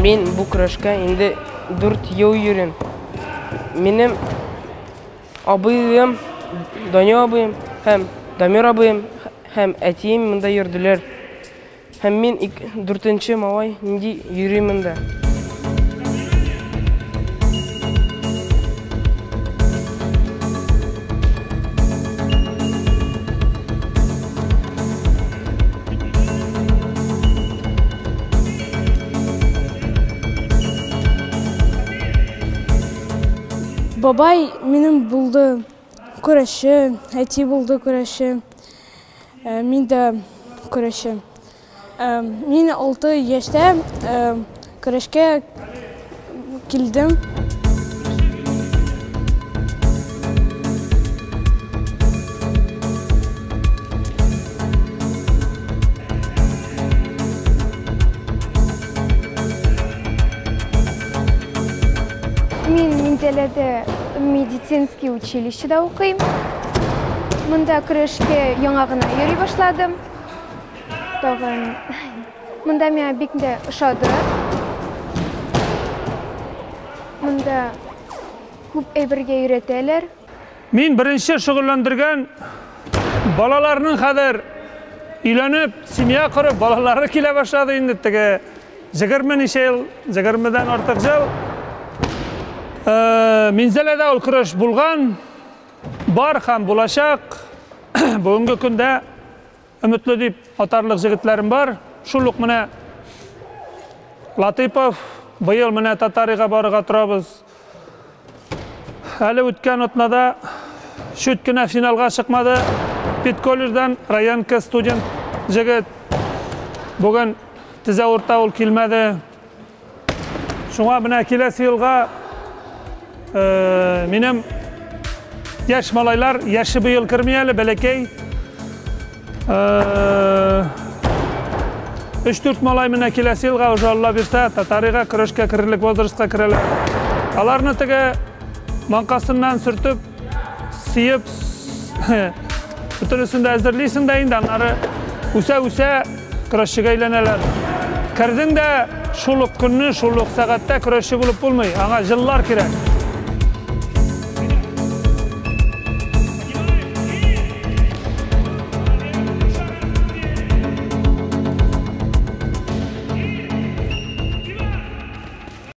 Мен bu kurashga endi 4 yil yurdim. Menim abim, Danya abim, hem Damir abim, hem әтием монда йөрделәр. Hem men 4-нче малай инде йөрим монда. Babay benim buldu kurası, әти buldu kurası, мен de kurası. Мен 6 yaşta kurashga keldim. Мен Менделеде медицинский училищеде оқимын. Мында күрешке яңа гына йөри башладым. Мында миңа бик тә ошады. Мында күп әйбергә өйрәтәләр. Мен беренче шөгыльләндергән балаларның хәзер өйләнеп, семья корып, балалары килә башлады инде теге 20 ничә ел, 20-дан артык ел. Мензеледе ул көрәш булган, бар һәм булачак. Бүгенге көндә өметле дип атарлык җегетләрем бар. Шул ук менә Латыйпов, быел менә Татарига барырга торабыз. Әле үткән атнада шут кенә финалга чыкмады. Петколлеждан районка студент җегет. Бүген тизә урта ул килмәде. Шуңа менә киләсе елга минем яшь малайлар, яшы быел кірмей әлі, бәләкей. 3-4 малай менә киләсе елга уже Алла бирсә, Татарига көрәшкә керерлек возрастка керәләр. Аларны теге манкасыннан сөртеп, сыйып, бөтенесен дә әзерлисең дә инде, аннары үсә-үсә көрәшчегә әйләнәләр. Кердең дә шул ук көнне, шул ук сәгатьтә көрәшче булып булмый, аңа җыллар кирәк.